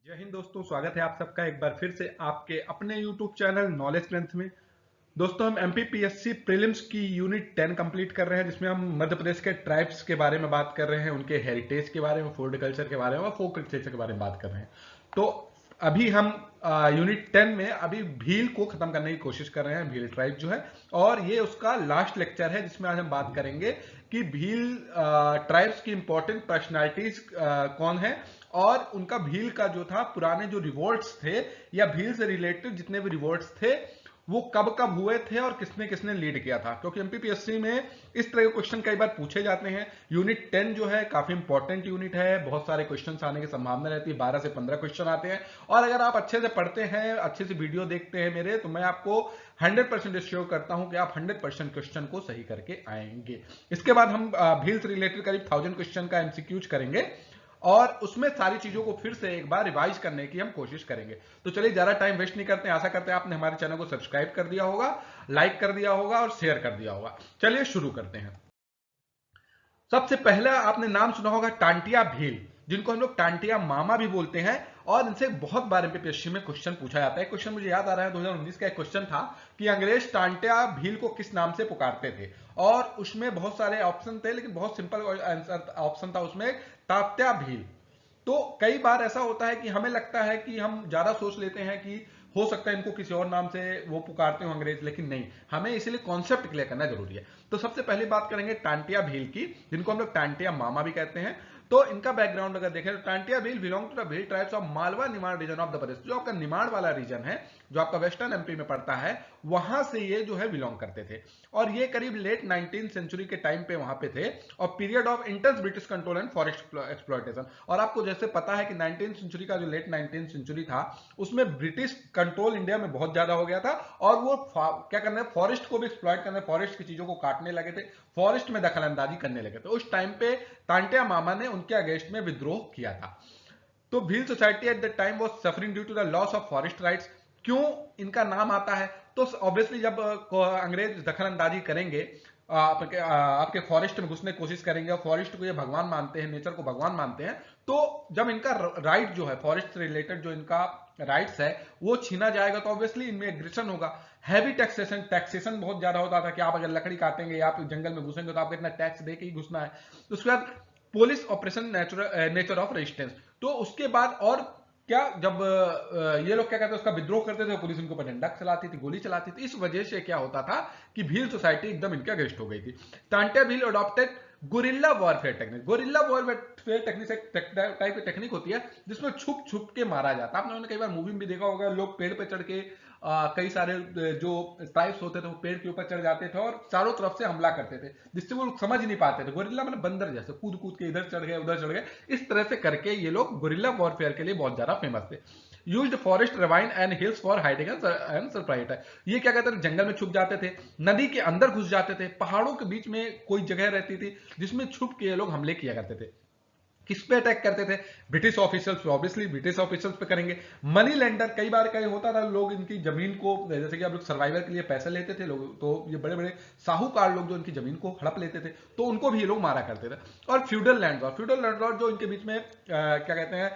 जय हिंद दोस्तों, स्वागत है आप सबका एक बार फिर से आपके अपने YouTube चैनल नॉलेज स्ट्रेंथ में। दोस्तों, हम एमपीपीएससी प्रीलिम्स की यूनिट 10 कंप्लीट कर रहे हैं, जिसमें हम मध्य प्रदेश के ट्राइब्स के बारे में बात कर रहे हैं, उनके हेरिटेज के बारे में, फूड कल्चर के बारे में और फोक लिटरेचर के बारे में बात कर रहे हैं। तो अभी हम यूनिट 10 में अभी भील को खत्म करने की कोशिश कर रहे हैं, भील ट्राइब जो है, और ये उसका लास्ट लेक्चर है जिसमें आज हम बात करेंगे कि भील ट्राइब्स की इंपॉर्टेंट पर्सनालिटीज कौन है और उनका भील का जो था पुराने जो रिवोल्ट्स थे या भील से रिलेटेड जितने भी रिवोल्ट्स थे वो कब कब हुए थे और किसने किसने लीड किया था। क्योंकि एमपीपीएससी में इस तरह के क्वेश्चन कई बार पूछे जाते हैं। यूनिट 10 जो है काफी इंपॉर्टेंट यूनिट है, बहुत सारे क्वेश्चन आने की संभावना रहती है, 12 से 15 क्वेश्चन आते हैं। और अगर आप अच्छे से पढ़ते हैं, अच्छे से वीडियो देखते हैं मेरे, तो मैं आपको 100% श्योर करता हूं कि आप 100% क्वेश्चन को सही करके आएंगे। इसके बाद हम भील से रिलेटेड करीब 1000 क्वेश्चन का एमसीक्यूज करेंगे और उसमें सारी चीजों को फिर से एक बार रिवाइज करने की हम कोशिश करेंगे। तो चलिए ज्यादा टाइम वेस्ट नहीं करते हैं। आशा करते हैं आपने हमारे चैनल को सब्सक्राइब कर दिया होगा, लाइक कर दिया होगा और शेयर कर दिया होगा। चलिए शुरू करते हैं। सबसे पहला आपने नाम सुना होगा टांटिया भील, जिनको हम लोग टांटिया मामा भी बोलते हैं, और इनसे बहुत बार एमपीपीएससी में क्वेश्चन पूछा जाता है। क्वेश्चन मुझे याद आ रहा है 2019 का एक क्वेश्चन था कि अंग्रेज टांटिया भील को किस नाम से पुकारते थे, और उसमें बहुत सारे ऑप्शन थे लेकिन बहुत सिंपल आंसर ऑप्शन था उसमें, तात्या भील। तो कई बार ऐसा होता है कि हमें लगता है कि हम ज्यादा सोच लेते हैं कि हो सकता है इनको किसी और नाम से वो पुकारते हो अंग्रेज, लेकिन नहीं, हमें इसलिए कॉन्सेप्ट क्लियर करना जरूरी है। तो सबसे पहले बात करेंगे टांटिया भील की, जिनको हम लोग टांटिया मामा भी कहते हैं। तो इनका बैकग्राउंड अगर देखें तो Tantia Bhil belong to the Bhil tribes of Malwa Nimar region of the Pradesh. जो आपका निमाड़ वाला रीजन है, जो आपका वेस्टर्न एमपी में पड़ता है, वहां से ये जो है बिलोंग करते थे। और ये करीब लेट 19th सेंचुरी के टाइम पे वहां पे थे, और period of intense British control and forest exploitation. और आपको जैसे पता है कि 19th सेंचुरी का जो लेट 19th सेंचुरी था, उसमें ब्रिटिश कंट्रोल इंडिया में बहुत ज्यादा हो गया था, और वो क्या करने, फॉरेस्ट को भी एक्सप्लॉयट करने, फॉरेस्ट की चीजों को काटने लगे थे, फॉरेस्ट में दखल अंदाजी करने लगे थे। उस टाइम पे टांटिया मामा ने उनके अगेंस्ट में विद्रोह किया था। तो Bhil society at the time was suffering due to the loss of forest rights. क्यों इनका नाम आता है? तो ऑब्वियसली जब अंग्रेज दखल अंदाजी करेंगे, आपके फॉरेस्ट में घुसने की कोशिश करेंगे, और फॉरेस्ट को ये भगवान मानते हैं, नेचर को भगवान मानते हैं, तो जब इनका राइट जो है, फॉरेस्ट से रिलेटेड जो इनका राइट्स है, वो छीना जाएगा, तो ऑब्वियसली इनमें एग्रेशन होगा। हैवी टैक्सेशन, टैक्सेशन बहुत ज्यादा होता था कि आप अगर लकड़ी काटेंगे या आप जंगल में घुसेंगे तो आपको इतना टैक्स दे के ही घुसना है। तो उसके बाद police operation nature of resistance. तो उसके बाद और क्या, जब ये लोग क्या कहते हैं, उसका विद्रोह करते थे, पुलिस उनके ऊपर डंडा चलाती थी, गोली चलाती थी। इस वजह से क्या होता था कि भील सोसाइटी एकदम इनके अगेंस्ट हो गई थी। Tantia Bhil adopted guerrilla warfare technique. Guerrilla warfare technique एक टाइप की टेक्निक होती है जिसमें छुप छुप के मारा जाता है। आप लोगों ने कई बार मूवी में भी देखा होगा, लोग पेड़ पे चढ़ के कई सारे जो ट्राइब्स होते थे वो पेड़ के ऊपर चढ़ जाते थे और चारों तरफ से हमला करते थे, जिससे वो लोग समझ नहीं पाते थे। गोरिल्ला मतलब बंदर जैसे कूद कूद के इधर चढ़ गए उधर चढ़ गए, इस तरह से करके ये लोग गोरिल्ला वॉरफेयर के लिए बहुत ज्यादा फेमस थे। Used forest ravine and hills for hiding and surprise. ये क्या कहते थे, जंगल में छुप जाते थे, नदी के अंदर घुस जाते थे, पहाड़ों के बीच में कोई जगह रहती थी जिसमें छुप के ये लोग हमले किया करते थे। किस पे अटैक करते थे? British officers, obviously British officers पे करेंगे। मनी लेंडर, कई बार क्या होता था, लोग इनकी जमीन को, जैसे कि आप लोग सर्वाइवल के लिए पैसे लेते थे लोग, तो ये बड़े बड़े साहूकार लोग जो इनकी जमीन को हड़प लेते थे, तो उनको भी ये लोग मारा करते थे। और फ्यूडल लैंडलॉर्ड, फ्यूडल लैंडलॉर्ड जो इनके बीच में क्या कहते हैं,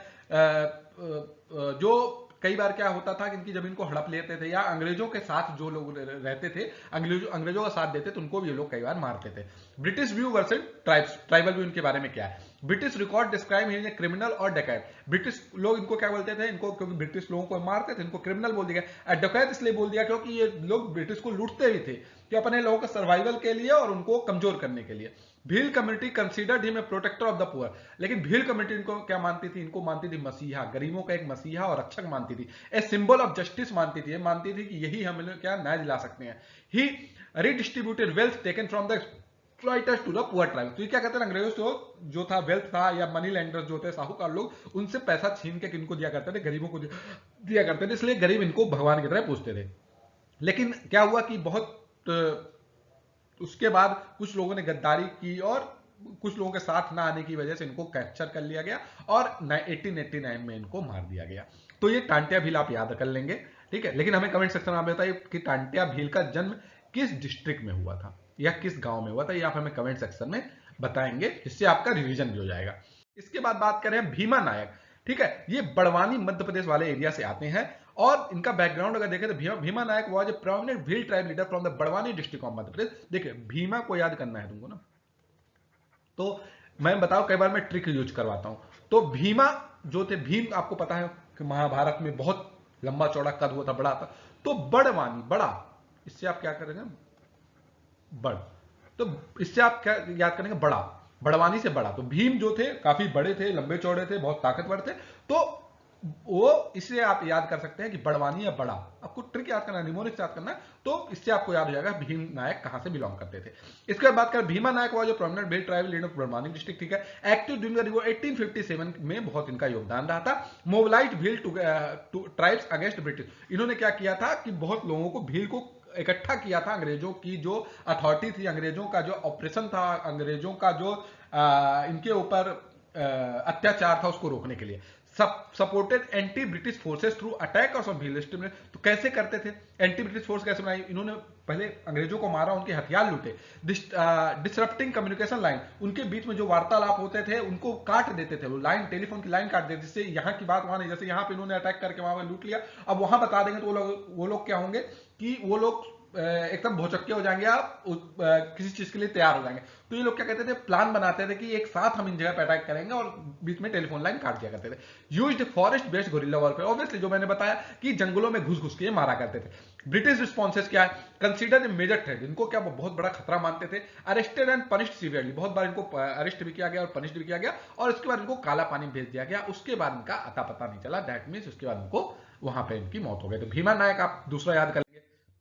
जो कई बार क्या होता था कि इनकी जमीन को हड़प लेते थे, या अंग्रेजों के साथ जो लोग रहते थे, अंग्रेजों का साथ देते, तो उनको भी ये लोग कई बार मारते थे। British view versus tribes, tribal view इनके बारे में क्या है? British record describe him a criminal और डकैत। ब्रिटिश लोग इनको क्या बोलते थे, इनको क्योंकि ब्रिटिश लोगों को मारते थे, इनको क्रिमिनल बोल दिया। डकैत इसलिए बोल दिया क्योंकि ये लोग ब्रिटिश को लूटते भी थे, कि अपने लोगों के सर्वाइवल के लिए और उनको कमजोर करने के लिए। Bhil community considered him a protector of the poor. लेकिन भील कम्युनिटी इनको क्या मानती थी? इनको मानती थी मसीहा, गरीबों का एक मसीहा और रक्षक मानती थी। ए सिंबल ऑफ जस्टिस मानती थी, मानती थी कि यही हमें क्या न्याय दिला सकते हैं। He redistributed wealth taken from the exploiters to the poor tribe. तो ये क्या कहते हैं, अंग्रेजों से जो था वेल्थ था, या मनी लेंडर्स जो थे, साहूकार लोग, उनसे पैसा छीन के किनको दिया करते थे? गरीबों को दिया करते थे। इसलिए गरीब इनको भगवान की तरह पूछते थे। लेकिन क्या हुआ कि बहुत उसके बाद कुछ लोगों ने गद्दारी की, और कुछ लोगों के साथ ना आने की वजह से इनको कैप्चर कर लिया गया, और 1889 में इनको मार दिया गया। तो ये टांटिया भील आप याद कर लेंगे, ठीक है। लेकिन हमें कमेंट सेक्शन में आप बताइए कि टांटिया भील का जन्म किस डिस्ट्रिक्ट में हुआ था या किस गांव में हुआ था, ये आप हमें कमेंट सेक्शन में बताएंगे, जिससे आपका रिवीजन भी हो जाएगा। इसके बाद बात करें भीमा नायक। ठीक है, ये बड़वानी मध्य प्रदेश वाले एरिया से आते हैं। और इनका बैकग्राउंड अगर देखें तो Bhima Nayak was a prominent Bhil tribe leader from the Barwani district of Madhya Pradesh. देखिए भीमा को याद करना है तुमको ना, तो मैं बताऊं कई बार मैं ट्रिक यूज करवाता हूं। तो भीमा जो थे, भीम आपको पता है कि महाभारत में बहुत लंबा चौड़ा कद हुआ था, बड़ा था। तो बड़वानी, बड़ा, इससे आप क्या करेंगे, बड़, तो इससे आप क्या याद करेंगे, बड़ा, बड़वानी से बड़ा। तो भीम जो थे काफी बड़े थे, लंबे चौड़े थे, बहुत ताकतवर थे। तो वो इससे आप याद कर सकते हैं कि बड़वानी या बड़ा, आपको ट्रिक याद करना है, निमोनिक्स याद करना है, तो इससे आपको याद हो जाएगा भीम नायक कहां से बिलोंग करते थे। इसके बाद बात करें, भीमा नायक वाज जो prominent Bhil tribal leader of Barwani district, ठीक है, एक्टिव ड्यूरिंग द रिवॉल्ट 1857 में बहुत इनका योगदान रहा था। Mobilised Bhil two tribes against British, इन्होंने क्या किया था कि बहुत लोगों को, भील को इकट्ठा किया था अंग्रेजों की जो अथॉरिटी थी, अंग्रेजों का जो ऑपरेशन था, अंग्रेजों का जो इनके ऊपर अत्याचार था, उसको रोकने के लिए। Supported anti British forces through attackers of Bhil district में। तो कैसे करते थे एंटी ब्रिटिश फोर्स, कैसे बनाई इन्होंने, पहले अंग्रेजों को मारा, उनके हथियार लूटे, डिसरप्टिंग कम्युनिकेशन लाइन, उनके बीच में जो वार्तालाप होते थे उनको काट देते थे, वो लाइन, टेलीफोन की लाइन काट देते, जिससे यहाँ की बात वहां नहीं, जैसे यहाँ पे इन्होंने अटैक करके वहां लूट लिया, अब वहां बता देंगे तो वो लोग क्या होंगे कि वो लोग एकदम भौचक्के हो जाएंगे, आप किसी चीज के लिए तैयार हो जाएंगे। तो ये लोग क्या कहते थे, प्लान बनाते थे कि एक साथ हम इन जगह पे अटैक करेंगे, और बीच में टेलीफोन लाइन काट दिया करते थे। Used forest based guerrilla warfare, obviously जो मैंने बताया कि जंगलों में घुस घुस के मारा करते थे। ब्रिटिश रिस्पॉन्सेस क्या है, कंसीडर मेजर थ्रेट, इनको क्या बहुत बड़ा खतरा मानते थे। अरेस्टेड एंड पनिश्ड सीवियरली, बहुत बार इनको अरेस्ट भी किया गया और पनिश्ड भी किया गया, और उसके बाद इनको काला पानी भेज दिया गया, उसके बाद इनका अता पता नहीं चला, दैट मीन्स उसके बाद इनको वहां पे इनकी मौत हो गई। तो भीमा नायक आप दूसरा याद कर।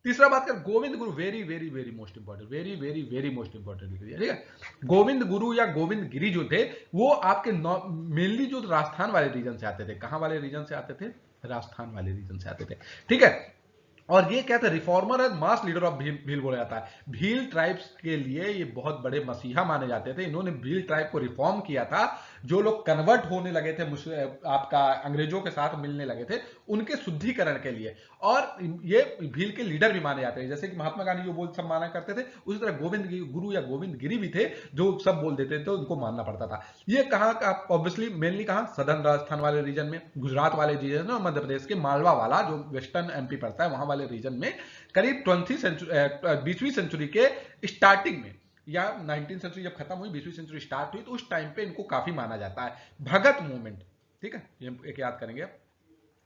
तीसरा बात कर, Govind Guru, very very very most important, very very very most important लिख दिया, ठीक है। गोविंद गुरु या गोविंद गिरी जो थे, वो आपके मेनली जो राजस्थान वाले रीजन से आते थे। कहां वाले रीजन से आते थे, राजस्थान वाले रीजन से आते थे, ठीक है। और ये क्या था, reformer and mass leader of Bhil बोला जाता है। भील ट्राइब्स के लिए ये बहुत बड़े मसीहा माने जाते थे। इन्होंने भील ट्राइब को रिफॉर्म किया था। जो लोग कन्वर्ट होने लगे थे, आपका अंग्रेजों के साथ मिलने लगे थे, उनके शुद्धिकरण के लिए। और ये भील के लीडर भी माने जाते हैं, जैसे कि महात्मा गांधी जो बोल सब माना करते थे, उसी तरह गोविंद गुरु या गोविंद गिरी भी थे जो सब बोल देते थे, तो उनको मानना पड़ता था। ये कहां का, ऑब्वियसली मेनली कहां, सदर्न राजस्थान वाले रीजन में, गुजरात वाले रीजन और मध्य प्रदेश के मालवा वाला जो वेस्टर्न एमपी पड़ता है, वहां वाले रीजन में करीब 20वीं सेंचुरी के स्टार्टिंग में, या 19th सेंचुरी जब खत्म हुई, 20वीं सेंचुरी स्टार्ट हुई, तो उस टाइम पे इनको काफी माना जाता है। भगत मूवमेंट, ठीक है, ये एक याद करेंगे,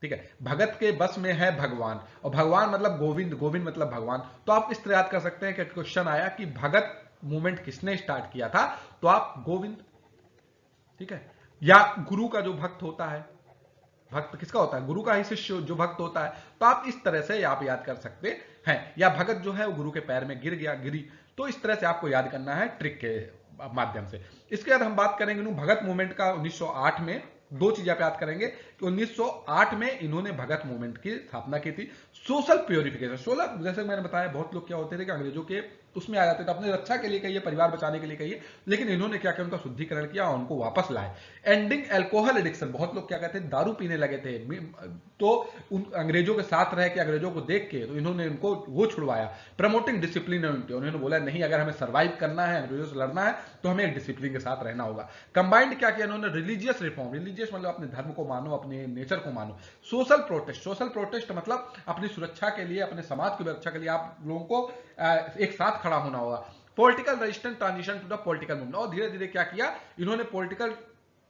ठीक है। भगत के बस में है भगवान, और भगवान मतलब गोविंद, गोविंद मतलब भगवान। तो आप इस तरह याद कर सकते हैं कि क्वेश्चन आया कि भगत मूवमेंट किसने स्टार्ट किया था, तो आप गोविंद, ठीक है। या गुरु का जो भक्त होता है, भक्त किसका होता है, गुरु का ही शिष्य जो भक्त होता है, तो आप इस तरह से आप याद कर सकते हैं। या भगत जो है वो गुरु के पैर में गिर गया, गिरी, तो इस तरह से आपको याद करना है ट्रिक के माध्यम से। इसके बाद हम बात करेंगे भगत मूवमेंट का। 1908 में दो चीजें आप याद करेंगे कि 1908 में इन्होंने भगत मूवमेंट की स्थापना की थी। सोशल प्योरिफिकेशन, सोलर, जैसे मैंने बताया, बहुत लोग क्या होते थे कि अंग्रेजों के उसमें आ जाते थे, अपनी रक्षा के लिए कहिए, परिवार बचाने के लिए कहिए, लेकिन इन्होंने क्या किया, उनका शुद्धिकरण किया और उनको वापस लाए। एंडिंग एल्कोहल एडिक्शन, बहुत लोग क्या कहते हैं, दारू पीने लगे थे, तो उन अंग्रेजों के साथ रह के, अंग्रेजों को देख के, तो इन्होंने उनको वो छुड़वाया। प्रमोटिंग डिसिप्लिन, उन्होंने बोला नहीं, अगर हमें सर्वाइव करना है, अंग्रेजों से लड़ना है, तो हमें एक डिसिप्लिन के साथ रहना होगा। कंबाइंड क्या किया इन्होंने, रिलीजियस रिफॉर्म, रिलीजियस मतलब अपने धर्म को मानो, अपने नेचर को मानो। सोशल प्रोटेस्ट, सोशल प्रोटेस्ट मतलब अपनी सुरक्षा के लिए, अपने समाज की सुरक्षा के लिए आप लोगों को एक साथ खड़ा होना होगा। Political resistance, transition to the political movement, और धीरे धीरे क्या किया इन्होंने, पॉलिटिकल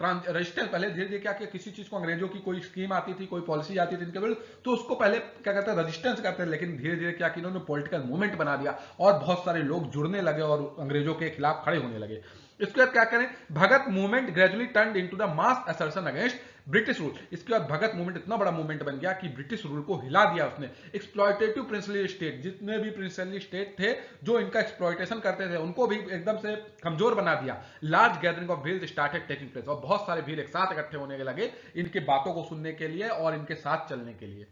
रेजिस्टेंस, पहले धीरे धीरे क्या किया, किसी चीज को, अंग्रेजों की कोई स्कीम आती थी, कोई पॉलिसी आती थी इनके विरुद्ध, तो उसको पहले क्या कहते हैं, रेजिस्टेंस करते हैं, लेकिन धीरे धीरे क्या किया इन्होंने, पॉलिटिकल मूवमेंट बना दिया, और बहुत सारे लोग जुड़ने लगे और अंग्रेजों के खिलाफ खड़े होने लगे। इसके बाद क्या करें, Bhagat movement gradually turned into the mass assertion against British rule. इसके बाद भगत मूवमेंट इतना बड़ा मूवमेंट बन गया कि ब्रिटिश रूल को हिला दिया उसने। एक्सप्लॉयटेटिव प्रिंसली स्टेट, जितने भी प्रिंसली स्टेट थे जो इनका एक्सप्लॉयटेशन करते थे, उनको भी एकदम से कमजोर बना दिया। Large gathering of wheels started taking place, और बहुत सारे व्हील एक साथ इकट्ठे होने लगे इनके बातों को सुनने के लिए और इनके साथ चलने के लिए।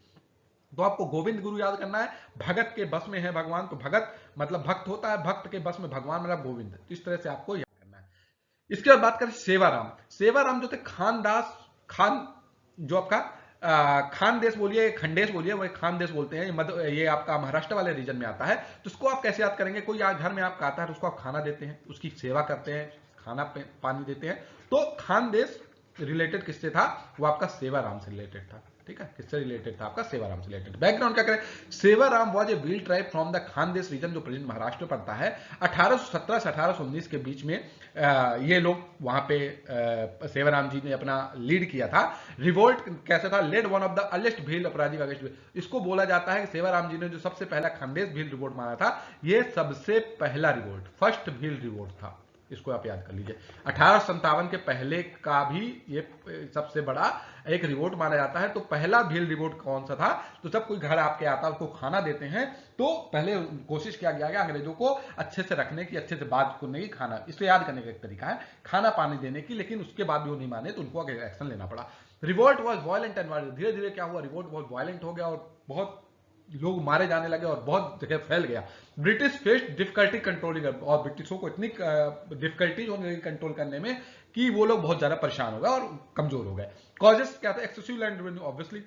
तो आपको गोविंद गुरु याद करना है, भगत के बस में है भगवान, तो भगत मतलब भक्त होता है, भक्त के बस में भगवान मतलब गोविंद, इस तरह से आपको याद करना है। इसके बाद बात करें सेवाराम। सेवाराम जो थे खानदास, खान जो आपका खानदेश बोलिए, खंडेश बोलिए, वो खानदेश बोलते हैं, ये आपका महाराष्ट्र वाले रीजन में आता है। तो उसको आप कैसे याद करेंगे, कोई घर में आपका आता है तो उसको आप खाना देते हैं, उसकी सेवा करते हैं, खाना पानी देते हैं, तो खानदेश रिलेटेड किससे था, वो आपका सेवाराम से रिलेटेड था। ठीक है, किससे रिलेटेड था, आपका सेवाराम से रिलेटेड। बैकग्राउंड क्या करें, Sewaram was a Bhil tribe from the Khandesh region, जो प्रेजेंट महाराष्ट्र में पड़ता है। 1817 से 1819 के बीच में ये लोग वहां पे सेवाराम जी ने अपना लीड किया था। रिवोल्ट कैसे था, led one of the earliest Bhil अपराधी अगेंस्ट, इसको बोला जाता है कि सेवाराम जी ने जो सबसे पहला खानदेश भील रिवोल्ट माना था, ये सबसे पहला रिवोल्ट, फर्स्ट भील रिवोल्ट था। इसको आप याद कर लीजिए। 1857 के पहले का भी ये सबसे बड़ा एक रिवोल्ट माना जाता है। तो पहला भील रिवोल्ट कौन सा था, तो जब कोई घर आपके आता है उसको खाना देते हैं, तो पहले कोशिश किया गया अंग्रेजों को अच्छे से रखने की, अच्छे से बात करने की, खाना इसको याद करने का एक तरीका है, खाना पानी देने की। लेकिन उसके बाद भी वो नहीं माने तो उनको एक्शन लेना पड़ा। रिवोल्ट वॉज वायलेंट एंड धीरे धीरे क्या हुआ, रिवोल्ट बहुत वायलेंट हो गया और बहुत लोग मारे जाने लगे और बहुत जगह फैल गया। ब्रिटिश फेस्ड डिफिकल्टी कंट्रोलिंग, और ब्रिटिशों को इतनी डिफिकल्टीज होने लगी कंट्रोल करने में कि वो लोग बहुत ज्यादा परेशान हो गए और कमजोर हो गए। कॉजेस क्या था, एक्सेसिव लैंड रेवेन्यू ऑब्वियसली,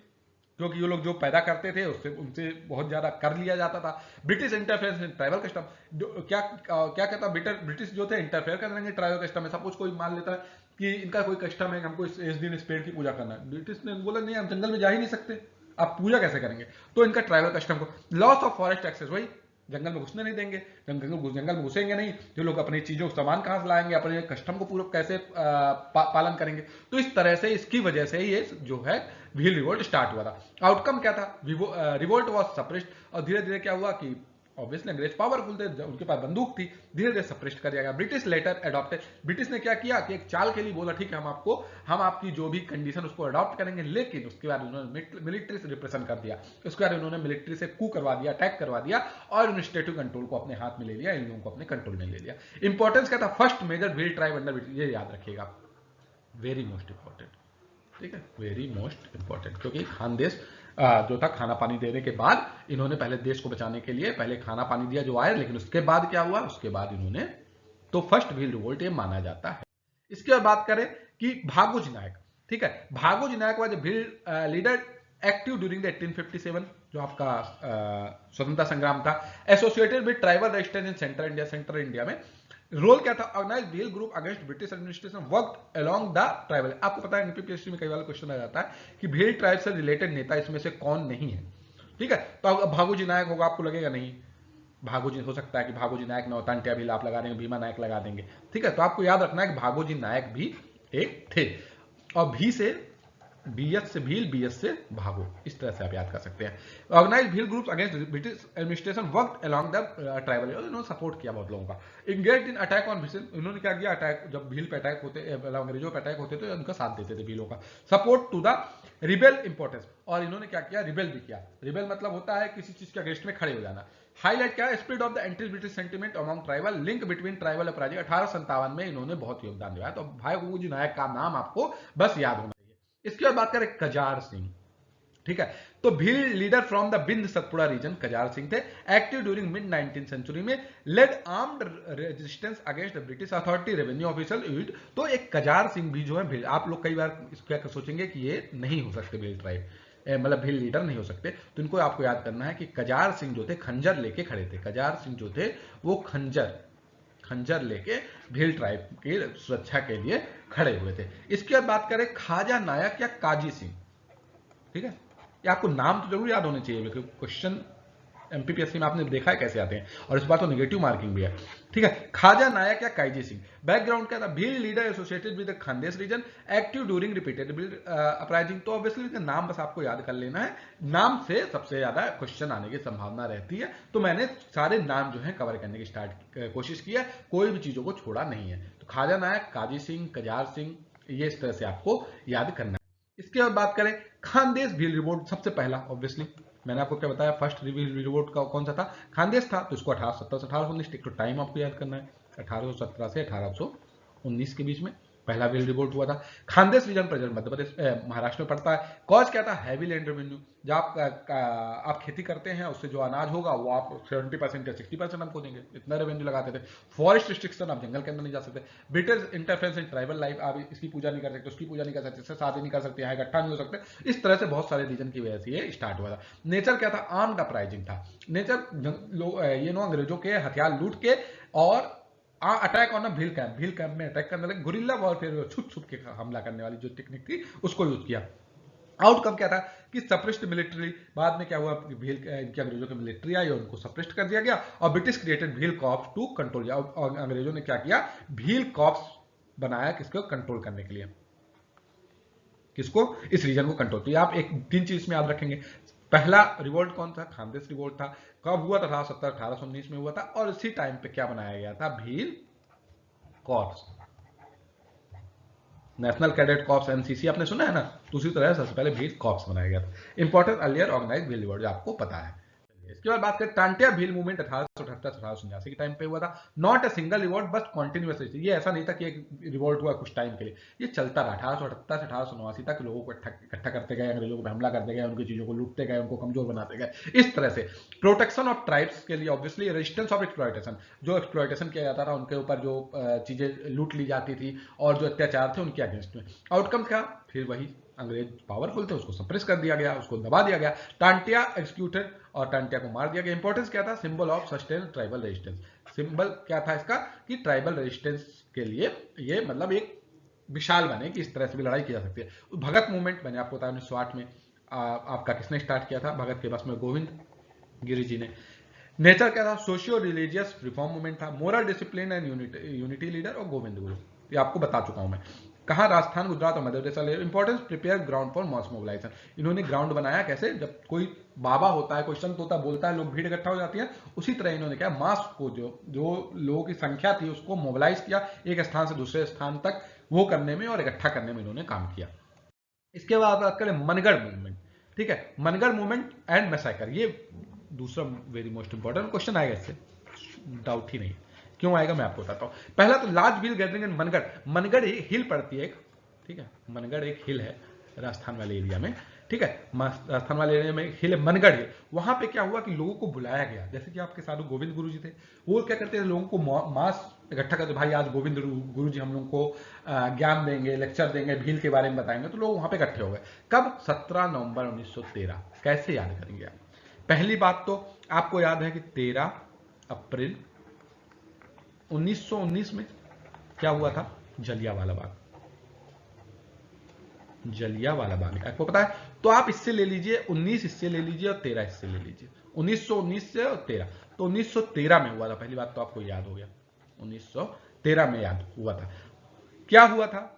क्योंकि ये लोग जो पैदा करते थे उससे उनसे बहुत ज्यादा कर लिया जाता था। British interference in tribal custom, क्या क्या कहता, ब्रिटिश जो थे इंटरफेयर कर देंगे ट्राइबल कस्टम में। सपोज कोई मान लेता है कि इनका कोई कस्टम है, हमको इस दिन इस पेड़ की पूजा करना है, ब्रिटिश ने बोला नहीं, हम जंगल में जा ही नहीं सकते, आप पूजा कैसे करेंगे। तो इनका ट्राइबल कस्टम को लॉस ऑफ फॉरेस्ट एक्सेस, वही जंगल में घुसने नहीं देंगे, जंगल में घुसेंगे नहीं, जो लोग अपनी चीजों सामान कहां से लाएंगे, अपने कस्टम को पूरा कैसे पालन करेंगे। तो इस तरह से इसकी वजह से ये जो है व्हील रिवोल्ट स्टार्ट हुआ था। आउटकम क्या था, रिवोल्ट वॉज सप्रेस्ड, और धीरे धीरे क्या हुआ कि ऑब्वियसली अंग्रेज पावरफुल थे, उनके पास बंदूक थी, धीरे धीरे सप्रेस्ट कर दिया गया। ब्रिटिश लेटर अडॉप्टेड, ब्रिटिश ने क्या किया कि एक चाल के लिए बोला ठीक है हम आपकी जो भी कंडीशन उसको अडॉप्ट करेंगे, लेकिन उसके बाद उन्होंने मिलिट्री से रिप्रेशन कर दिया। उसके बाद उन्होंने मिलिट्री से कू करवा दिया, अटैक करवा दिया, और एडमिनिस्ट्रेटिव कंट्रोल को अपने हाथ में ले लिया, इन लोगों को अपने कंट्रोल में ले लिया। इंपॉर्टेंस क्या था, first major Bhil tribe under British, ये याद रखिएगा, वेरी मोस्ट इंपॉर्टेंट। ठीक है, वेरी मोस्ट इंपॉर्टेंट, क्योंकि खानदेश जो था खाना पानी देने के बाद इन्होंने पहले देश को बचाने के लिए पहले खाना पानी दिया जो आए, लेकिन उसके बाद क्या हुआ, उसके बाद इन्होंने तो फर्स्ट व्हील रिवोल्ट ये माना जाता है। इसके बाद बात करें कि भागोजी नायक, ठीक है, Bhagoji Nayak was Bhil leader active during the 1857, जो आपका स्वतंत्रता संग्राम था, associated with tribal resistance in central India में। रोल क्या था, organise Bhil group against British administration, worked along the tribal. आपको पता है एनपीपीएससी में कई बार क्वेश्चन आ जाता है कि भील ट्राइब से रिलेटेड नेता इसमें से कौन नहीं है। ठीक है, तो अब भागोजी नायक होगा, आपको लगेगा नहीं भागोजी, हो सकता है कि भागोजी नायक न होता, अंट्या भील आप लगा देंगे, भीमा नायक लगा देंगे। ठीक है, तो आपको याद रखना है कि भागोजी नायक भी एक थे, और भी से बीएस से भील, बीएस से भागो, इस तरह से आप याद कर सकते हैं। Organise Bhil groups against British administration, worked along the tribal, इन्होंने सपोर्ट किया बहुत लोगों का। Engaged in attack on Bhil, इन्होंने क्या किया, अटैक जब भील पे अटैक होते, अंग्रेजों पे अटैक होते तो उनका साथ देते थे भीलों का। Support to the rebel importance, और इन्होंने क्या किया, रिबेल भी किया। रिबेल मतलब होता है किसी चीज के अगेंस्ट में खड़े हो जाना। हाईलाइट क्या है, spirit of the anti British sentiment among tribal, link between tribal अपराधी, 1857 में इन्होंने बहुत योगदान दिया। तो भागोजी नायक का नाम आपको बस याद होना। इसके बाद बात करें कजार सिंह, ठीक है, तो Bhil leader from the Bind Satpura region Kajar Singh थे, active during mid 19th century में, led armed resistance against British authority, revenue officer use. तो एक कजार सिंह भी जो है भील, आप लोग कई बार इसको सोचेंगे कि ये नहीं हो सकते भील ट्राइब, मतलब भील लीडर नहीं हो सकते, तो इनको आपको याद करना है कि कजार सिंह जो थे खंजर लेके खड़े थे। कजार सिंह जो थे वो खंजर लेके भील ट्राइब की सुरक्षा के लिए खड़े हुए थे। इसके बाद बात करें खाजा नायक या काजी सिंह, ठीक है, ये आपको नाम तो जरूर याद होने चाहिए, क्वेश्चन एमपीपीएससी में आपने देखा है कैसे आते हैं, और इस बार तो नेगेटिव मार्किंग भी है। ठीक है, खाजा नायक या काजी सिंह, बैकग्राउंड क्या था, Bhil leader associated with the Khandesh region, active during repeated uprising. तो ऑब्वियसली नाम बस आपको याद कर लेना है, नाम से सबसे ज्यादा क्वेश्चन आने की संभावना रहती है, तो मैंने सारे नाम जो है कवर करने की कोशिश की है, कोई भी चीजों को छोड़ा नहीं है। तो खाजा नायक, काजी सिंह, कजार सिंह, ये इस तरह से आपको याद करना है। इसके बाद बात करें खानदेश भील रिवोल्ट, सबसे पहला ऑब्वियसली मैंने आपको क्या बताया, फर्स्ट भील रिवोल्ट का कौन सा था, खानदेश था, तो इसको 1870 से 1819, एक तो टाइम आपको याद करना है, 1817 से 1819 के बीच में पहला भील रिवोल्ट हुआ था। खानदेश रीजन प्रेजेंट मध्य प्रदेश महाराष्ट्र में पड़ता है। कॉज क्या था, हैवी लैंड रेवेन्यू, जब आप खेती करते हैं उससे जो अनाज होगा वो आप 70% या 60% हमको देंगे, इतना रेवेन्यू लगाते थे। फॉरेस्ट रिस्ट्रिक्शन, आप जंगल के अंदर नहीं जा सकते। British interference in tribal life, आप इसकी पूजा नहीं कर सकते, उसकी पूजा नहीं कर सकते, इससे शादी नहीं कर सकते, यहाँ इकट्ठा नहीं हो सकते, इस तरह से बहुत सारे रीजन की वजह से ये स्टार्ट हुआ था। नेचर क्या था, आर्म्ड अपराइजिंग था। नेचर ये नो अंग्रेजों के हथियार लूट के और attack on a Bhil camp में अटैक करने लगे, गुरिल्ला वॉरफेयर, छुप छुप के हमला करने वाली जो टेक्निक थी उसको यूज किया। आउटकम क्या था कि सप्रेस्ड मिलिट्री, बाद में क्या हुआ, भील इनके अंग्रेजों की मिलिट्री आई और उनको सप्रेस्ट कर दिया गया और British created Bhil corps to control, और अंग्रेजों ने क्या किया, भील कॉर्प्स बनाया किसको कंट्रोल करने के लिए, किसको, इस रीजन को कंट्रोल। तो आप एक 3 चीज में याद रखेंगे। पहला रिवोल्ट कौन था, खानदेश रिवोल्ट था। कब हुआ था, 1819 में हुआ था, और इसी टाइम पे क्या बनाया गया था, Bhil corps, national cadet corps, NCC आपने सुना है ना, तो उसी तरह सबसे पहले भील कॉर्प्स बनाया गया था। Important earlier organise Bhil revolt, आपको पता है। इसके बाद बात करें टांटिया भील मूवमेंट 1878-1889 के टाइम पे हुआ था। Not a single revolt but continuous, ये ऐसा नहीं था कि एक रिवोल्ट हुआ कुछ टाइम के लिए, ये चलता रहा। 1878 से 1889 तक लोगों को इकट्ठा करते गए, अंग्रेजों को हमला करते गए, उनकी चीजों को लूटते गए, उनको कमजोर बनाते गए, इस तरह से। प्रोटेक्शन ऑफ ट्राइब्स के लिए ऑब्वियसली, रेजिस्टेंस ऑफ एक्सप्लॉयटेशन, जो एक्सप्लॉयटेशन किया जाता था उनके ऊपर, जो चीजें लूट ली जाती थी और जो अत्याचार थे उनके अगेंस्ट में। आउटकम क्या, फिर वही अंग्रेज पावरफुल थे, उसको सप्रेस कर दिया गया, उसको दबा दिया गया, टांटिया एग्जीक्यूटेड और टांटिया को मार दिया गया। इंपॉर्टेंस क्या था, symbol of sustain tribal resistance, symbol क्या था इसका कि ट्राइबल रेजिस्टेंस के लिए ये मतलब एक विशाल बने कि इस तरह से भी लड़ाई की जा सकती है। भगत मूवमेंट मैंने आपको बताया 1908 में आपका किसने स्टार्ट किया था, भगत के बस में गोविंद गिरी जी ने। नेचर क्या था, सोशियो रिलीजियस रिफॉर्म मूवमेंट था। Moral discipline and unity leader और गोविंद गुरु, ये आपको बता चुका हूं मैं। कहा, राजस्थान, गुजरात और Madhya Pradesh. Importance, prepare ground for mass mobilisation, इन्होंने ग्राउंड बनाया कैसे, जब कोई बाबा होता है, कोई संत होता है, बोलता है, लोग भीड़ इकट्ठा हो जाती है, उसी तरह इन्होंने क्या, मास को, जो लोगों की संख्या थी उसको मोबिलाइज किया एक स्थान से दूसरे स्थान तक, वो करने में और इकट्ठा करने में इन्होंने काम किया। इसके बाद बात करें मनगढ़ मूवमेंट, ठीक है, मनगढ़ मूवमेंट एंड मैसेकर, ये दूसरा वेरी मोस्ट इंपॉर्टेंट क्वेश्चन आएगा, इससे डाउट ही नहीं। क्यों आएगा मैं आपको बताता हूं। पहला तो लार्ज व्हील गैदरिंग इन मनगढ़, मनगढ़ एक हिल पड़ती है एक, ठीक है, मनगढ़ एक हिल है राजस्थान वाले एरिया में, ठीक है, राजस्थान वाले एरिया में हिल है मनगढ़ हिल। वहां पे क्या हुआ कि लोगों को बुलाया गया, जैसे कि आपके साधु गोविंद गुरु जी थे, वो क्या करते थे, लोगों को मास इकट्ठा करते, भाई आज गोविंद गुरु जी हम लोगों को ज्ञान देंगे, लेक्चर देंगे, भील के बारे में बताएंगे, तो लोग वहां पे इकट्ठे हो गए। कब, 17 नवंबर 1913। कैसे याद करेंगे आप, पहली बात तो आपको याद है कि 13 अप्रैल 1919 में क्या हुआ था, जलियांवाला बाग, जलियांवाला बाग आपको पता है। तो आप इससे ले लीजिए 19, इससे ले लीजिए और 13 इससे ले लीजिए, 1919 से और 13, तो 1913 में हुआ था। पहली बात तो आपको याद हो गया, 1913 में याद हुआ था। क्या हुआ था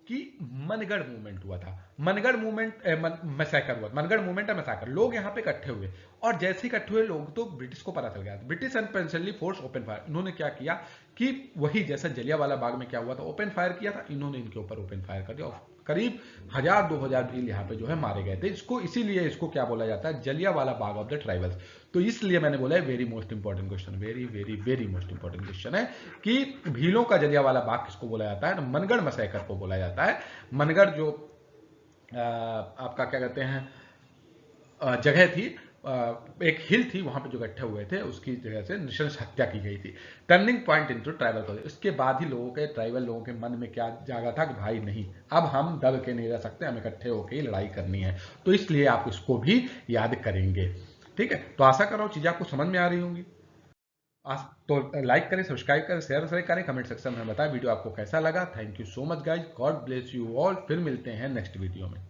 कि मनगढ़ मूवमेंट हुआ था, मनगढ़ मूवमेंट मैसेकर हुआ, मनगढ़ मूवमेंट है मैसेकर, लोग यहाँ पे इकट्ठे हुए और जैसे ही इकट्ठे हुए लोग, तो ब्रिटिश को पता चल गया, ब्रिटिश एंड पेंसिली फोर्स ओपन फायर। इन्होंने क्या किया कि वही जैसा जलियांवाला बाग में क्या हुआ था, ओपन फायर किया था, इन्होंने इनके ऊपर ओपन फायर कर दिया और करीब 1000-2000 भील यहाँ पे जो है मारे गए थे। इसको इसीलिए इसको क्या बोला जाता है, Jallianwala Bagh of the tribals. तो इसलिए मैंने बोला है very most important question, very very very most important question है कि भीलों का जलियांवाला बाग किसको बोला जाता है, मनगढ़ मैसेकर को बोला जाता है। मनगढ़ जो आपका क्या कहते हैं जगह थी, एक हिल थी, वहां पे जो इकट्ठे हुए थे उसकी जगह से नृशंस हत्या की गई थी। Turning point into tribal college, उसके बाद ही लोगों के, ट्राइबल लोगों के मन में क्या जागा था कि भाई नहीं, अब हम दब के नहीं रह सकते, हमें इकट्ठे होकर ही लड़ाई करनी है। तो इसलिए आप इसको भी याद करेंगे, ठीक है। तो आशा कर रहा हूं चीजें आपको समझ में आ रही होंगी। तो लाइक करें, सब्सक्राइब करें, शेयर करें, कमेंट सेक्शन में बताएं वीडियो आपको कैसा लगा। Thank you so much guys, God bless you all. फिर मिलते हैं नेक्स्ट वीडियो में।